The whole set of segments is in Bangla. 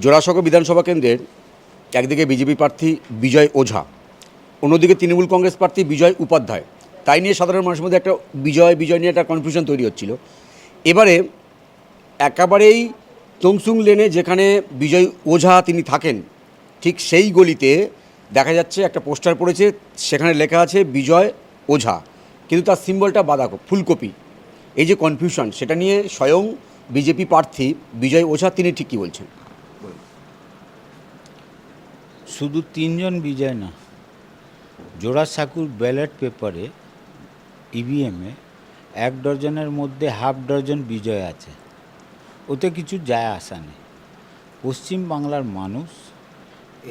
জোড়াসাঁকো বিধানসভা কেন্দ্রের একদিকে বিজেপি প্রার্থী বিজয় ওঝা, অন্যদিকে তৃণমূল কংগ্রেস প্রার্থী বিজয় উপাধ্যায়। তাই নিয়ে সাধারণ মানুষের মধ্যে একটা বিজয় নিয়ে একটা কনফিউশন তৈরি হচ্ছিল। এবারে একেবারেই তমসুং লেনে যেখানে বিজয় ওঝা তিনি থাকেন, ঠিক সেই গলিতে দেখা যাচ্ছে একটা পোস্টার পড়েছে, সেখানে লেখা আছে বিজয় ওঝা, কিন্তু তার সিম্বলটা বাঁধাকপি, ফুলকপি। এই যে কনফিউশন, সেটা নিয়ে স্বয়ং বিজেপি প্রার্থী বিজয় ওঝা তিনি ঠিক কী বলছেন? শুধু তিনজন বিজয় না, জোড়াসাঁকোর ব্যালট পেপারে ইভিএমে 1 ডজনের মধ্যে হাফ ডজন বিজয় আছে। ওতে কিছু যায় আসা নেই। পশ্চিম বাংলার মানুষ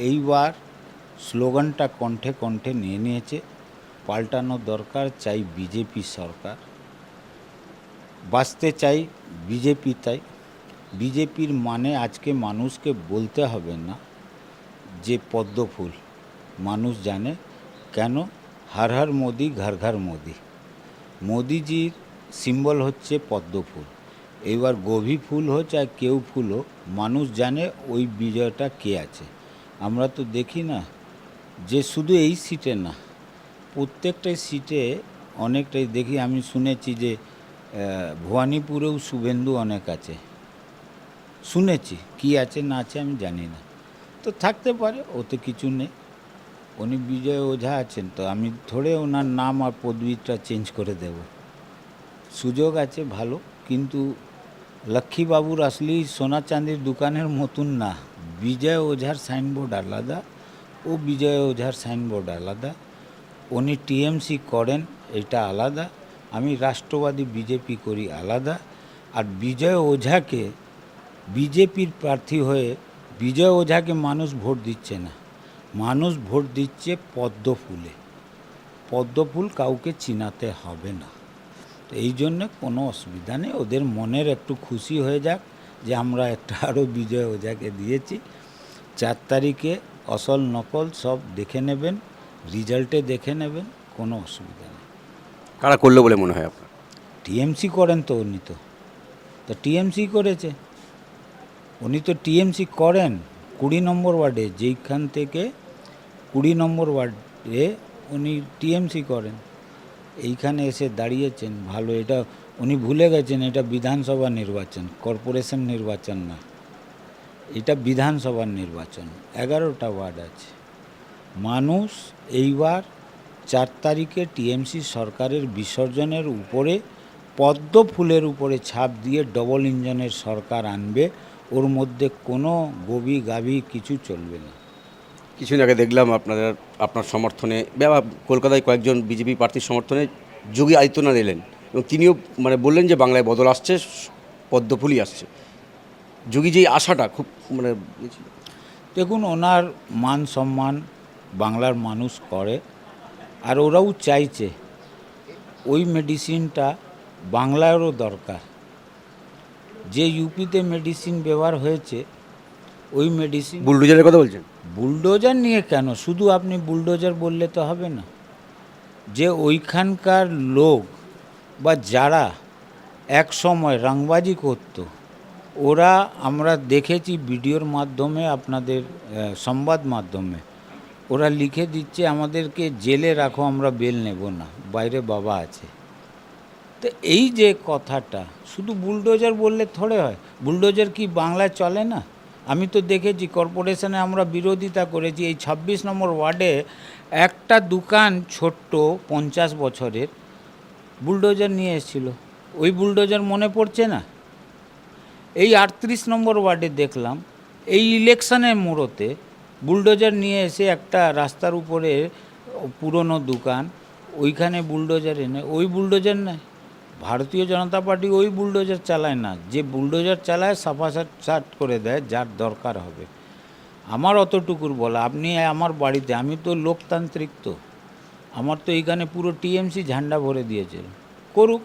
এইবার স্লোগানটা কণ্ঠে কণ্ঠে নিয়ে নিয়েছে, পাল্টানো দরকার, চাই বিজেপি সরকার, বাঁচতে চাই বিজেপি। তাই বিজেপির মানে আজকে মানুষকে বলতে হবে না যে পদ্ম ফুল, মানুষ জানে কেন। হর হর মোদি, ঘর ঘর মোদি। মোদিজির সিম্বল হচ্ছে পদ্ম ফুল। এবার গোভি ফুল হোক চাই কেউ ফুল হোক, মানুষ জানে ওই বিজয়টা কে আছে। আমরা তো দেখি না যে শুধু এই সিটে না, প্রত্যেকটাই সিটে অনেকটাই দেখি। আমি শুনেছি যে ভবানীপুরেও শুভেন্দু অনেক আছে, শুনেছি। কি আছে না আছে আমি জানি না, তো থাকতে পারে, ওতে কিছু নেই। উনি বিজয় ওঝা আছেন, তো আমি থোড়ে ওনার নাম আর পদবিটা চেঞ্জ করে দেব। সুযোগ আছে ভালো, কিন্তু লক্ষ্মীবাবুর আসলি সোনা চাঁদির দোকানের মতন না। বিজয় ওঝার সাইনবোর্ড আলাদা, ও বিজয় ওঝার সাইনবোর্ড আলাদা। উনি টিএমসি করেন, এটা আলাদা। আমি রাষ্ট্রবাদী বিজেপি করি, আলাদা। আর বিজয় ওঝাকে বিজেপির প্রার্থী হয়ে বিজয় ওঝাকে মানুষ ভোট দিচ্ছে না, মানুষ ভোট দিচ্ছে পদ্ম ফুলে। পদ্ম ফুল কাউকে চিনাতে হবে না, তো এই জন্যে কোনো অসুবিধা নেই। ওদের মনের একটু খুশি হয়ে যাক যে আমরা একটা আরও বিজয় ওঝাকে দিয়েছি। 4 তারিখে আসল নকল সব দেখে নেবেন, রেজাল্টে দেখে নেবেন, কোনো অসুবিধা নেই। কারা করলো বলে মনে হয় আপনার? টিএমসি করেন তো উনি, তো টিএমসি করেছে। উনি তো টিএমসি করেন 20 নম্বর ওয়ার্ডে, যেইখান থেকে 20 নম্বর ওয়ার্ডে উনি টিএমসি করেন। এইখানে এসে দাঁড়িয়েছেন, ভালো। এটা উনি ভুলে গেছেন, এটা বিধানসভা নির্বাচন, কর্পোরেশন নির্বাচন না, এটা বিধানসভার নির্বাচন। 11টা ওয়ার্ড আছে। মানুষ এইবার 4 তারিখে টিএমসি সরকারের বিসর্জনের উপরে পদ্ম ফুলের উপরে ছাপ দিয়ে ডবল ইঞ্জিনের সরকার আনবে। ওর মধ্যে কোনো গবি গাভি কিছু চলবে না। কিছুদিন আগে দেখলাম আপনার সমর্থনে কলকাতায় কয়েকজন বিজেপি প্রার্থীর সমর্থনে যোগী আদিত্যনাথ এলেন এবং তিনিও বললেন যে বাংলায় বদল আসছে, পদ্মফুলই আসছে। যোগী যে আশাটা খুব দেখুন, ওনার মান সম্মান বাংলার মানুষ করে, আর ওরাও চাইছে ওই মেডিসিনটা বাংলারও দরকার। যে ইউপিতে মেডিসিন ব্যবহার হয়েছে, ওই মেডিসিন। বুলডোজারের কথা বলছেন? বুলডোজার নিয়ে কেন, শুধু আপনি বুলডোজার বললে তো হবে না। যে ওইখানকার লোক বা যারা এক সময় রংবাজি করত, ওরা আমরা দেখেছি ভিডিওর মাধ্যমে, আপনাদের সংবাদ মাধ্যমে, ওরা লিখে দিচ্ছে আমাদেরকে জেলে রাখো, আমরা বেল নেব না, বাইরে বাবা আছে। তো এই যে কথাটা, শুধু বুলডোজার বললে থোড়ে হয়। বুলডোজার কি বাংলায় চলে না? আমি তো দেখেছি, কর্পোরেশনে আমরা বিরোধিতা করেছি। এই 26 নম্বর ওয়ার্ডে একটা দোকান ছোট্ট 50 বছরের, বুলডোজার নিয়ে এসেছিল। ওই বুলডোজার মনে পড়ছে না? এই 38 নম্বর ওয়ার্ডে দেখলাম, এই ইলেকশনের মোড়তে বুলডোজার নিয়ে এসে একটা রাস্তার উপরে পুরনো দোকান, ওইখানে বুলডোজার এনে, ওই বুলডোজার নেয়। ভারতীয় জনতা পার্টি ওই বুলডোজার চালায় না। যে বুলডোজার চালায় সাফাসাট করে দেয় যার দরকার হবে। আমার অতটুকুর বলা, আপনি আমার বাড়িতে, আমি তো লোকতান্ত্রিক, তো আমার তো এইখানে পুরো টিএমসি ঝান্ডা ভরে দিয়েছে। করুক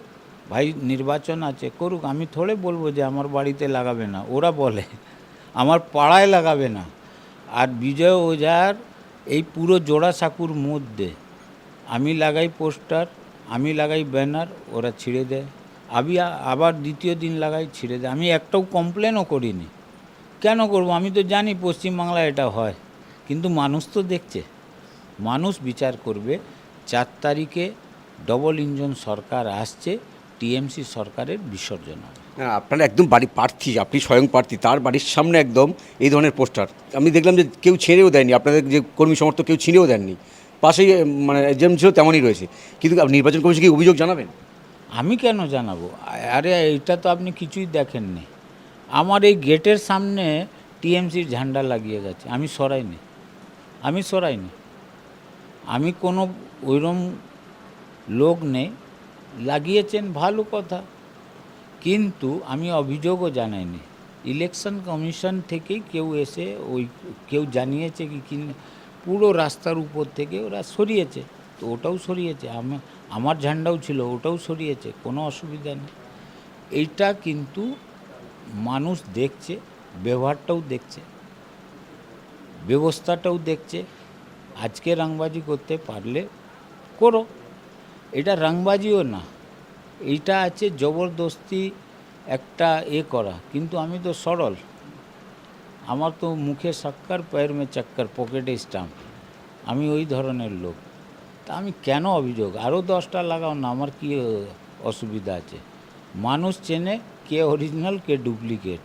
ভাই, নির্বাচন আছে, করুক। আমি থোড়ে বলবো যে আমার বাড়িতে লাগাবে না, ওরা বলে আমার পাড়ায় লাগাবে না। আর বিজয় ওঝার এই পুরো জোড়াসাঁকোর মধ্যে আমি লাগাই পোস্টার, আমি লাগাই ব্যানার, ওরা ছিঁড়ে দেয়। আমি আবার দ্বিতীয় দিন লাগাই, ছিঁড়ে দেয়। আমি একটাও কমপ্লেনও করিনি, কেন করব? আমি তো জানি পশ্চিমবাংলায় এটা হয়, কিন্তু মানুষ তো দেখছে, মানুষ বিচার করবে। 4 তারিখে ডবল ইঞ্জিন সরকার আসছে, টিএমসি সরকারের বিসর্জন হবে। হ্যাঁ, আপনার একদম বাড়ি প্রার্থী, আপনি স্বয়ং প্রার্থী, তার বাড়ির সামনে একদম এই ধরনের পোস্টার আমি দেখলাম যে কেউ ছেড়েও দেয়নি, আপনাদের যে কর্মী সমর্থক কেউ ছিঁড়েও দেননি, পাশেই মানে যেমন ছিল তেমনই রয়েছে, কিন্তু আপনি নির্বাচন কমিশনকে কি অভিযোগ জানাবেন? আমি কেন জানাবো? আরে এটা তো আপনি কিছুই দেখেননি। আমার এই গেটের সামনে টিএমসির ঝান্ডা লাগিয়ে গেছে, আমি সরাইনি। আমি কোনো ওইরকম লোক নেই, লাগিয়েছেন ভালো কথা, কিন্তু আমি অভিযোগও জানাইনি। ইলেকশন কমিশন থেকেই কেউ এসে কেউ জানিয়েছে কি পুরো রাস্তার উপর থেকে ওরা সরিয়েছে, তো ওটাও সরিয়েছে। আমার ঝান্ডাও ছিল, ওটাও সরিয়েছে, কোনো অসুবিধা নেই। এইটা কিন্তু মানুষ দেখছে, ব্যবহারটাও দেখছে, ব্যবস্থাটাও দেখছে। আজকে রাংবাজি করতে পারলে করো, এটা রাংবাজিও না, এইটা আছে জবরদস্তি একটা করা। কিন্তু আমি তো সরল, আমার তো মুখে শক্কর पैर में চক্কর, পকেটে স্টাম্প, আমি ওই ধরনের লোক। তা আমি কেন অভিযোগ? আরও 10টা লাগাও না, আমার কি অসুবিধা আছে? মানুষ চেনে কে অরিজিনাল কে ডুপ্লিকেট,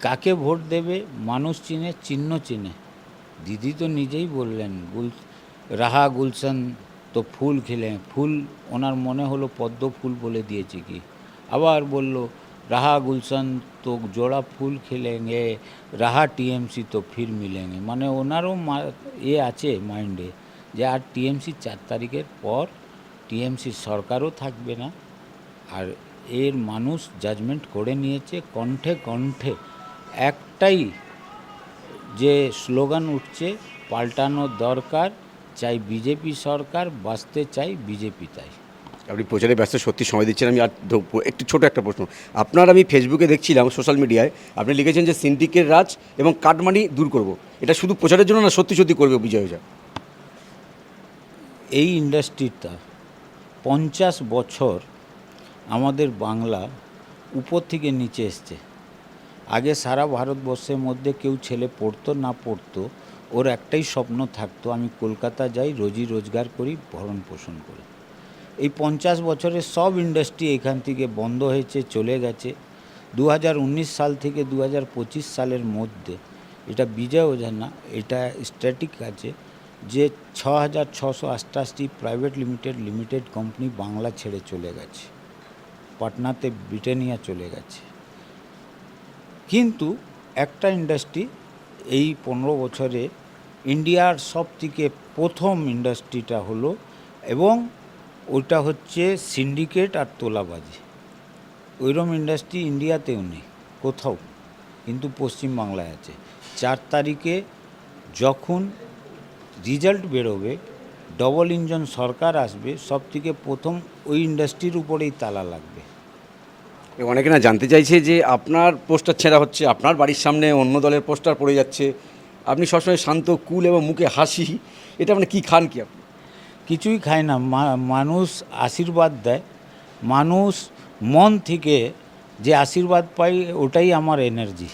কাকে ভোট দেবে মানুষ চিনে, চিহ্ন চিনে। দিদি তো নিজেই বললেন রাহা গুলশন তো ফুল খিলে, ফুল ওনার মনে হলো পদ্ম ফুল বলে দিয়েছে কি, আবার বলল রাহা গুলশন তো জোড়া ফুল খিলেঙ্গে, রাহা টিএমসি তো ফির মিলেঙ্গে। মানে ওনারও আছে মাইন্ডে যে আর টিএমসি 4 তারিখের পর টিএমসি সরকারও থাকবে না। আর এর মানুষ জাজমেন্ট করে নিয়েছে, কণ্ঠে কণ্ঠে একটাই যে স্লোগান উঠছে, পাল্টানো দরকার, চাই বিজেপি সরকার, বাঁচতে চাই বিজেপি তাই। আপনি প্রচারে ব্যস্ত, সত্যি সময় দিচ্ছেন। আমি আর একটু ছোট একটা প্রশ্ন, আপনার আমি ফেসবুকে দেখছিলাম, সোশ্যাল মিডিয়ায় আপনি লিখেছেন যে সিন্ডিকেট রাজ এবং কাটমানি দূর করব, এটা শুধু প্রচারের জন্য না, সত্যি সত্যি করবে বিজয় ওঝা? এই ইন্ডাস্ট্রিটা 50 বছর আমাদের বাংলা উপর থেকে নিচে এসছে। আগে সারা ভারতবর্ষের মধ্যে কেউ ছেলে পড়তো না পড়তো, ওর একটাই স্বপ্ন থাকতো, আমি কলকাতা যাই, রোজি রোজগার করি, ভরণ পোষণ করি। এই 50 বছরের সব ইন্ডাস্ট্রি এখান থেকে বন্ধ হয়েছে, চলে গেছে। 2019 সাল থেকে 2025 সালের মধ্যে, এটা বিজয় ওঝা না, এটা স্ট্যাটিক আছে, যে 6688টি প্রাইভেট লিমিটেড কোম্পানি বাংলা ছেড়ে চলে গেছে, পাটনাতে ব্রিটানিয়া চলে গেছে। কিন্তু একটা ইন্ডাস্ট্রি এই 15 বছরে ইন্ডিয়ার সব থেকে প্রথম ইন্ডাস্ট্রিটা হলো, এবং ওইটা হচ্ছে সিন্ডিকেট আর তোলাবাজি। ওইরকম ইন্ডাস্ট্রি ইন্ডিয়াতেও নেই কোথাও, কিন্তু পশ্চিমবাংলায় আছে। 4 তারিখে যখন রেজাল্ট বেরোবে, ডবল ইঞ্জিন সরকার আসবে, সব থেকে প্রথম ওই ইন্ডাস্ট্রির উপরেই তালা লাগবে। অনেকে না জানতে চাইছে যে আপনার পোস্টার ছেঁড়া হচ্ছে, আপনার বাড়ির সামনে অন্য দলের পোস্টার পড়ে যাচ্ছে, আপনি সবসময় শান্ত, কুল এবং মুখে হাসি, এটা মানে কী খান কি আপনি? কিছুই খায় না, মানুষ আশীর্বাদ দেয়, মানুষ মন থেকে যে আশীর্বাদ পাই, ওটাই আমার এনার্জি।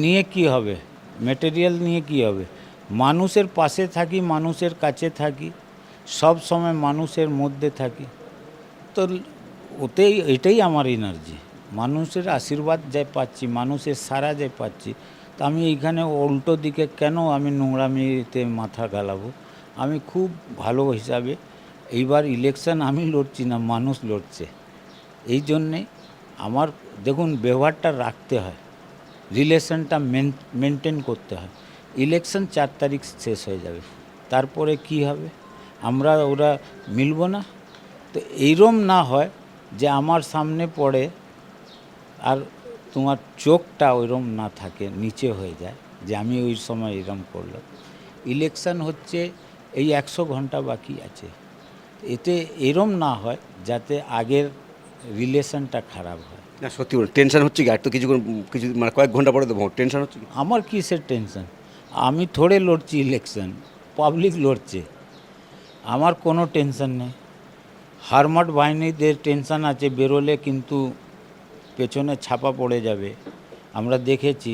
নিয়ে কি হবে, ম্যাটেরিয়াল নিয়ে কি হবে? মানুষের পাশে থাকি, মানুষের কাছে থাকি, সব সময় মানুষের মধ্যে থাকি, তো এটাই আমার এনার্জি। মানুষের আশীর্বাদ যাই পাচ্ছি, মানুষের সারা যাই পাচ্ছি, তো আমি এইখানে উল্টো দিকে কেন আমি নোংরামিতে মাথা গালাবো? আমি খুব ভালো হিসাবে, এইবার ইলেকশন আমি লড়ছি না, মানুষ লড়ছে। এই জন্যে আমার দেখুন ব্যবহারটা রাখতে হয়, রিলেশনটা মেনটেন করতে হয়। ইলেকশন 4 তারিখ শেষ হয়ে যাবে, তারপরে কি হবে? ওরা মিলব না। তো এইরম না হয় যে আমার সামনে পড়ে আর তোমার চোখটা ওইরম না থাকে, নিচে হয়ে যায় যে আমি ওই সময় এরম করলাম। ইলেকশন হচ্ছে এই 100 ঘন্টা বাকি আছে, এতে এরম না হয় যাতে আগের রিলেশনটা খারাপ হয়। না সত্যি বলুন, টেনশন হচ্ছে কি? আর তো কিছু মানে কয়েক ঘন্টা পরে তো ভোট, টেনশন হচ্ছে কি? আমার কিসের টেনশন? আমি থোড়ে লড়ছি ইলেকশন, পাবলিক লড়ছে, আমার কোনো টেনশন নেই। হারমাট বাহিনীদের টেনশন আছে, বেরোলে কিন্তু পেছনে ছাপা পড়ে যাবে, আমরা দেখেছি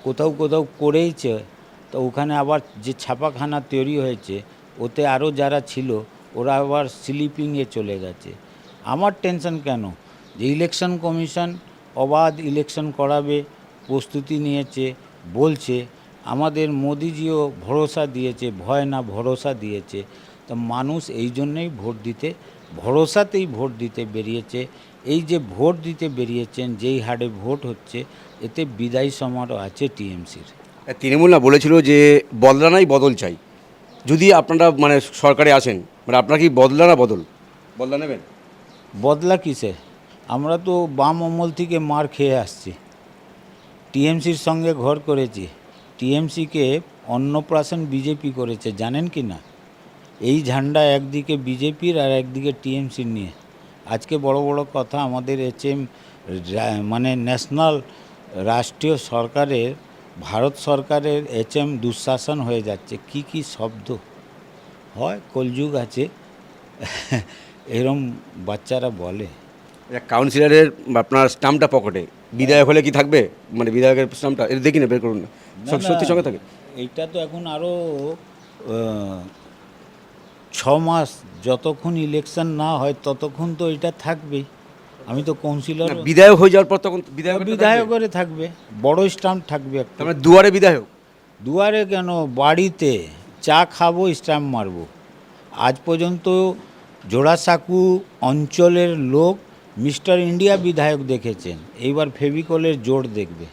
কোথাও কোথাও করেইছে, তো ওখানে আবার যে ছাপাখানা তৈরি হয়েছে ওতে আরও যারা ছিল ওরা আবার স্লিপিংয়ে চলে গেছে। আমার টেনশন কেন, যে ইলেকশন কমিশন অবাধ ইলেকশন করাবে, প্রস্তুতি নিয়েছে, বলছে। আমাদের মোদিজিও ভরসা দিয়েছে, ভয় না ভরসা দিয়েছে। তো মানুষ এই জন্যেই ভোট দিতে, ভরসাতেই ভোট দিতে বেরিয়েছে। এই যে ভোট দিতে বেরিয়েছেন, যেই হারে ভোট হচ্ছে, এতে বিদায়ী সমারোহ আছে টিএমসির। তৃণমূল না বলেছিল যে বদলা নাই বদল চাই, যদি আপনারা মানে সরকারে আসেন, মানে আপনারা কি বদলা না বদলা নেবেন? বদলা কিসে? আমরা তো বাম অমল থেকে মার খেয়ে আসছি, টিএমসির সঙ্গে ঘর করেছি। টিএমসিকে অন্নপ্রাশন বিজেপি করেছে, জানেন কি না? এই ঝান্ডা একদিকে বিজেপির আর একদিকে টিএমসির নিয়ে আজকে বড় বড় কথা। আমাদের এইচএম মানে ন্যাশনাল রাষ্ট্রীয় সরকারের, ভারত সরকারের এইচএম দুঃশাসন হয়ে যাচ্ছে। কি কি শব্দ হয়, কলযুগ আছে এরম বাচ্চারা বলে। কাউন্সিলরের আপনার স্টাম্পটা পকেটে, বিধায়ক হলে কি থাকবে? মানে বিধায়কের স্টাম্পটা এটা দেখি না, বের করুন না, সত্যি সঙ্গে থাকে। এইটা তো এখন আরও 6 মাস, যতক্ষণ ইলেকশন না হয় ততক্ষণ তো এটা থাকবেই। আমি তো কাউন্সিলর, বিধায়ক হয়ে যাওয়ার পর তখন বিধায়কের থাকবে, বড় স্ট্যাম্প থাকবে একটা। তার মানে দুয়ারে বিধায়ক? দুয়ারে কেন, বাড়িতে চা খাবো, স্ট্যাম্প মারবো। আজ পর্যন্ত জোড়াসাঁকু অঞ্চলের লোক মিস্টার ইন্ডিয়া বিধায়ক দেখেছেন, এইবার ফেভিকলের জোর দেখবে।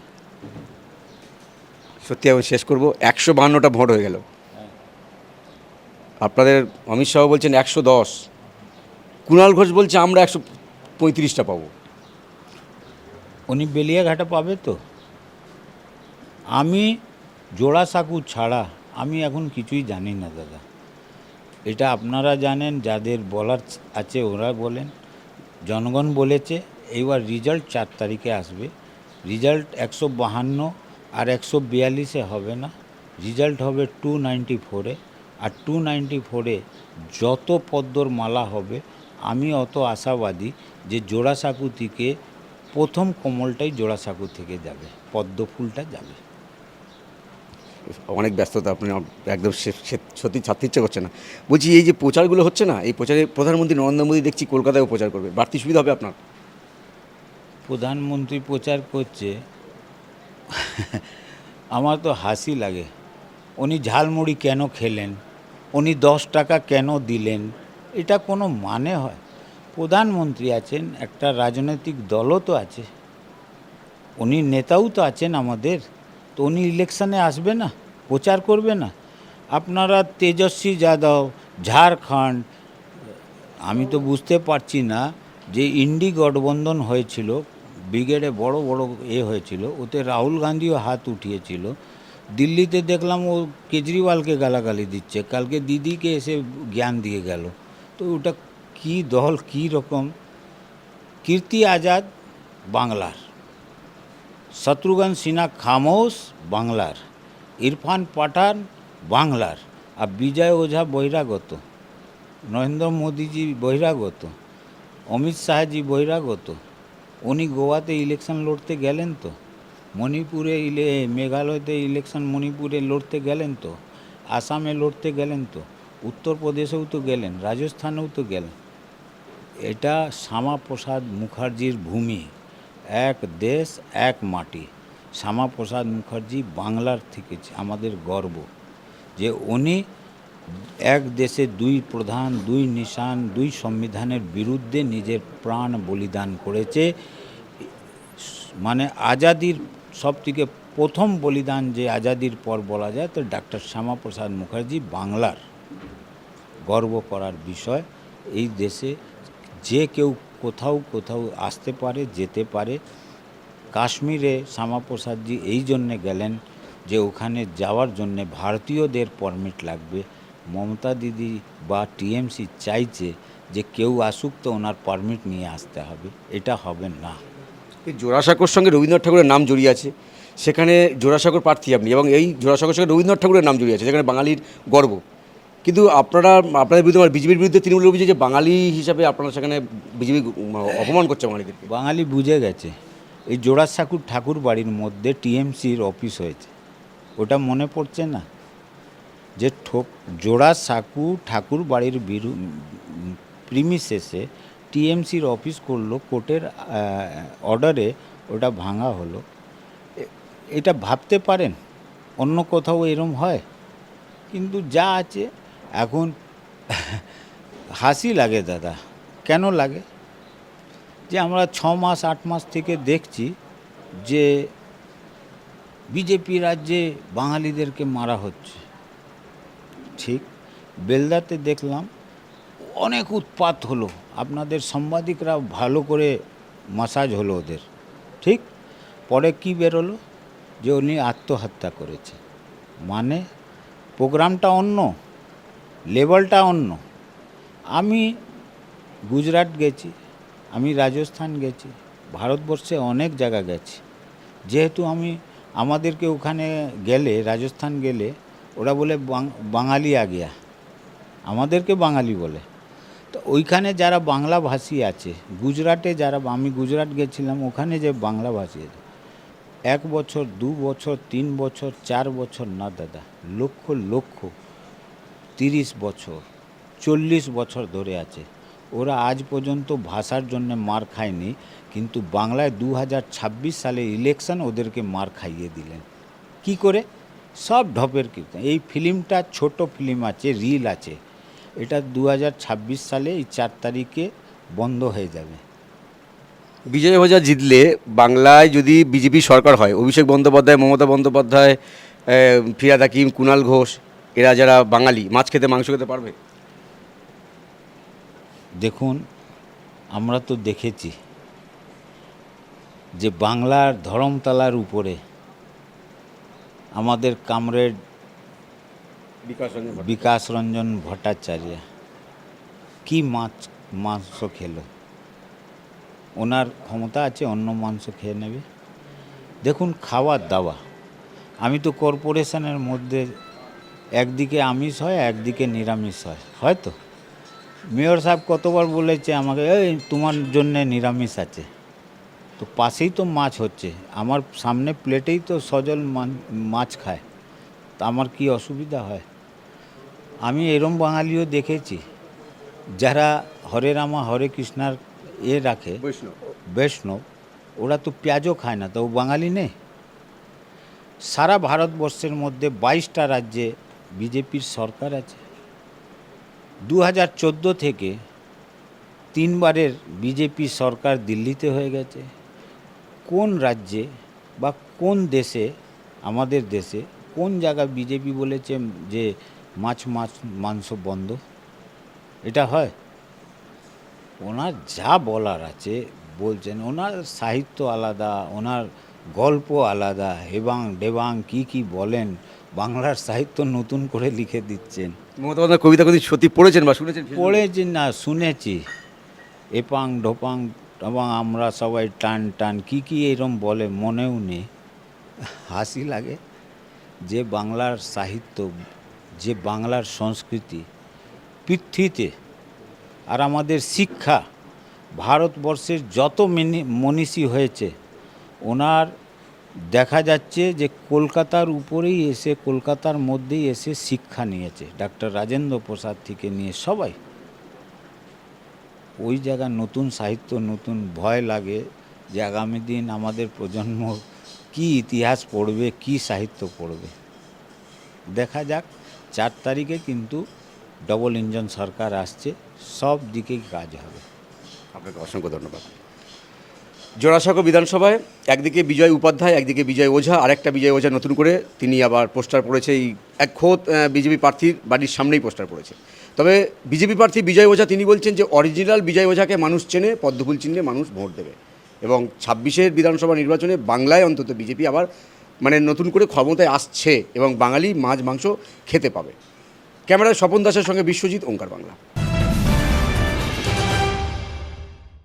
সত্যি আমি শেষ করবো, 152টা ভোট হয়ে গেল। আপনাদের অমিত শাহ বলছেন 110, কুণাল ঘোষ বলছে আমরা 135টা পাবো। উনি বেলিয়াঘাটা পাবে তো? আমি জোড়াসাঁকু ছাড়া আমি এখন কিছুই জানি না দাদা। এটা আপনারা জানেন, যাদের বলার আছে ওরা বলেন। জনগণ বলেছে, এইবার রেজাল্ট 4 তারিখে আসবে। রেজাল্ট 152 আর 142-এ হবে না, রেজাল্ট হবে 294-এ। আর 294-এ যত পদ্মর মালা হবে, আমি অত আশাবাদী যে জোড়াসাঁকু থেকে প্রথম কমলটাই জোড়াসাঁকু থেকে যাবে, পদ্ম ফুলটা যাবে। অনেক ব্যস্ততা, আপনি একদম সত্যি ছাড়তে ইচ্ছে করছে না। বলছি এই যে প্রচারগুলো হচ্ছে না, এই প্রচারে প্রধানমন্ত্রী নরেন্দ্র মোদী দেখছি কলকাতায়ও প্রচার করবে, বাড়তি সুবিধা হবে আপনার? প্রধানমন্ত্রী প্রচার করছে, আমার তো হাসি লাগে। উনি ঝালমুড়ি কেন খেলেন, উনি 10 টাকা কেন দিলেন, এটা কোনো মানে হয়? প্রধানমন্ত্রী আছেন, একটা রাজনৈতিক দলও তো আছে, উনি নেতাও তো আছেন আমাদের, তো উনি ইলেকশনে আসবে না, প্রচার করবে না? আপনারা তেজস্বী যাদব, ঝাড়খণ্ড, আমি তো বুঝতে পারছি না যে ইন্ডি গঠবন্ধন হয়েছিল, ব্রিগেডে বড় বড় হয়েছিল, ওতে রাহুল গান্ধীও হাত উঠিয়েছিল। দিল্লিতে দেখলাম ও কেজরিওয়ালকে গালাগালি দিচ্ছে, কালকে দিদিকে এসে জ্ঞান দিয়ে গেল। তো ওটা কি দল, কী রকম? কীর্তি আজাদ বাংলার, শত্রুঘ্ন সিনহা খামোশ বাংলার, ইরফান পাঠান বাংলার, আর বিজয় ওঝা বহিরাগত, নরেন্দ্র মোদীজি বহিরাগত, অমিত শাহজি বহিরাগত। উনি গোয়াতে ইলেকশন লড়তে গেলেন তো, মণিপুরে মেঘালয়তে ইলেকশন মণিপুরে লড়তে গেলেন তো, আসামে লড়তে গেলেন তো, উত্তরপ্রদেশেও তো গেলেন, রাজস্থানেও তো গেলেন। এটা শ্যামাপ্রসাদ মুখার্জির ভূমি, এক দেশ এক মাটি। শ্যামাপ্রসাদ মুখার্জি বাংলার থেকে আমাদের গর্ব, যে উনি এক দেশে 2 প্রধান, 2 নিশান, 2 সংবিধানের বিরুদ্ধে নিজের প্রাণ বলিদান করেছে। মানে আজাদির সবথেকে প্রথম বলিদান যে আজাদির পর বলা যায়, তো ডক্টর শ্যামাপ্রসাদ মুখার্জি বাংলার গর্ব করার বিষয়। এই দেশে যে কেউ কোথাও কোথাও আসতে পারে, যেতে পারে। কাশ্মীরে শ্যামাপ্রসাদজি এই জন্যে গেলেন যে ওখানে যাওয়ার জন্যে ভারতীয়দের পারমিট লাগবে। মমতা দিদি বা টিএমসি চাইছে যে কেউ আসুক তো ওনার পারমিট নিয়ে আসতে হবে, এটা হবে না। এই জোড়াসাঁকোর সঙ্গে রবীন্দ্রনাথ ঠাকুরের নাম জড়িয়ে আছে, সেখানে জোড়াসাঁকোর প্রার্থী আপনি, এবং এই জোড়াসাঁকোর সঙ্গে রবীন্দ্রনাথ ঠাকুরের নাম জড়িয়ে আছে, যেখানে বাঙালির গর্ব। কিন্তু আপনাদের বিরুদ্ধে, বিজেপির বিরুদ্ধে তৃণমূলের অভিযোগ যে বাঙালি হিসাবে আপনারা সেখানে বিজেপি অপমান করছে বাঙালিদেরকে। বাঙালি বুঝে গেছে, এই জোড়াসাঁকোর ঠাকুর বাড়ির মধ্যে টিএমসির অফিস হয়েছে, ওটা মনে পড়ছে না? যে জোড়াসাঁকো ঠাকুর বাড়ির প্রিমিসেসে টিএমসির অফিস করলো, কোর্টের অর্ডারে ওটা ভাঙা হলো। এটা ভাবতে পারেন অন্য কোথাও এরম হয়? কিন্তু যা আছে এখন হাসি লাগে দাদা। কেন লাগে? যে আমরা 6 মাস 8 মাস থেকে দেখছি যে বিজেপি রাজ্যে বাঙালিদেরকে মারা হচ্ছে। ঠিক বেলদাতে দেখলাম অনেক উৎপাত হলো, আপনাদের সাংবাদিকরা ভালো করে মাসাজ হলো ওদের। ঠিক পরে কি বেরোলো? যে উনি আত্মহত্যা করেছে। মানে প্রোগ্রামটা অন্য, লেভেলটা অন্য। আমি গুজরাট গেছি, আমি রাজস্থান গেছি, ভারতবর্ষে অনেক জায়গা গেছি। যেহেতু আমাদেরকে ওখানে গেলে, রাজস্থান গেলে ওরা বলে বাঙালি আ গিয়া, আমাদেরকে বাঙালি বলে। তো ওইখানে যারা বাংলাভাষী আছে, গুজরাটে যারা, আমি গুজরাট গেছিলাম, ওখানে যে বাংলাভাষী আছে, 1 বছর 2 বছর 3 বছর 4 বছর না দাদা, লক্ষ লক্ষ 30 বছর 40 বছর ধরে আছে। ওরা আজ পর্যন্ত ভাষার জন্য মার খায়নি, কিন্তু বাংলায় 2026 সালে ইলেকশন ওদেরকে মার খাইয়ে দিলেন। কি করে? সব ঢপের কীর্তন। এই ফিল্মটা ছোট ফিল্ম আছে, রিল আছে, এটা 2026 সালে এই 4 তারিখে বন্ধ হয়ে যাবে। বিজয় ওঝা জিতলে বাংলায় যদি বিজেপি সরকার হয়, অভিষেক বন্দ্যোপাধ্যায়, মমতা বন্দ্যোপাধ্যায়, ফিরহাদ হাকিম, কুণাল ঘোষ, এরা যারা বাঙালি, মাছ খেতে মাংস খেতে পারবে? দেখুন, আমরা তো দেখেছি যে বাংলার ধরমতলার উপরে আমাদের কামরেড বিকাশ রঞ্জন ভট্টাচার্য কি মাংস খেলো। ওনার ক্ষমতা আছে অন্য মাংস খেয়ে নেবে। দেখুন, খাওয়ার দাওয়া, আমি তো কর্পোরেশনের মধ্যে একদিকে আমিষ হয়, একদিকে নিরামিষ হয়, হয়তো মেয়র সাহেব কতবার বলেছে আমাকে, এই তোমার জন্যে নিরামিষ আছে। তো পাশেই তো মাছ হচ্ছে, আমার সামনে প্লেটেই তো সজল মাছ খায়, তা আমার কি অসুবিধা হয়? আমি এরম বাঙালিও দেখেছি যারা হরে রামা হরে কৃষ্ণার রাখে, বৈষ্ণব, ওরা তো পেঁয়াজও খায় না, তো ও বাঙালি নেই? সারা ভারতবর্ষের মধ্যে 22টা রাজ্যে বিজেপির সরকার আছে। 2014 থেকে 3 বারের বিজেপি সরকার দিল্লিতে হয়ে গেছে। কোন রাজ্যে বা কোন দেশে, আমাদের দেশে কোন জায়গা বিজেপি বলেছে যে মাংস বন্ধ? এটা হয়? ওনার যা বলার আছে বলছেন, ওনার সাহিত্য আলাদা, ওনার গল্প আলাদা, দেবাং কি বলেন, বাংলার সাহিত্য নতুন করে লিখে দিচ্ছেন। মমতা বন্দ্যোপাধ্যায় কবিতা কদি সত্যি পড়েছেন বা শুনেছেন? পড়েছি না, শুনেছি, এপাং ঢোপাং এবং আমরা সবাই টান টান কি এরম বলে, মনেও নেই। হাসি লাগে যে বাংলার সাহিত্য, যে বাংলার সংস্কৃতি পৃথ্বীতে, আর আমাদের শিক্ষা, ভারতবর্ষের যত মনীষী হয়েছে, ওনার দেখা যাচ্ছে যে কলকাতার উপরেই এসে, কলকাতার মধ্যেই এসে শিক্ষা নিয়েছে। ডক্টর রাজেন্দ্র প্রসাদ থেকে নিয়ে সবাই। ওই জায়গায় নতুন সাহিত্য, নতুন ভয় লাগে যে আগামী দিন আমাদের প্রজন্ম কি ইতিহাস পড়বে, কি সাহিত্য পড়বে। দেখা যাক। 4 তারিখে কিন্তু ডবল ইঞ্জিন সরকার আসছে, সব দিকেই কাজ হবে। আপনাকে অসংখ্য ধন্যবাদ। জোড়াসাঁকো বিধানসভায় একদিকে বিজয় উপাধ্যায়, একদিকে বিজয় ওঝা, আরেকটা বিজয় ওঝা নতুন করে তিনি আবার পোস্টার পড়েছে, এই এক খোদ বিজেপি প্রার্থীর বাড়ির সামনেই পোস্টার পড়েছে। তবে বিজেপি প্রার্থী বিজয় ওঝা তিনি বলছেন যে অরিজিনাল বিজয় ওঝাকে মানুষ চেনে, পদ্মফুল চিহ্নে মানুষ ভোট দেবে, এবং 26-এর বিধানসভা নির্বাচনে বাংলায় অন্তত বিজেপি আবার নতুন করে ক্ষমতায় আসছে এবং বাঙালি মাছ মাংস খেতে পাবে। ক্যামেরায় স্বপন দাসের সঙ্গে বিশ্বজিৎ, ওঙ্কার বাংলা।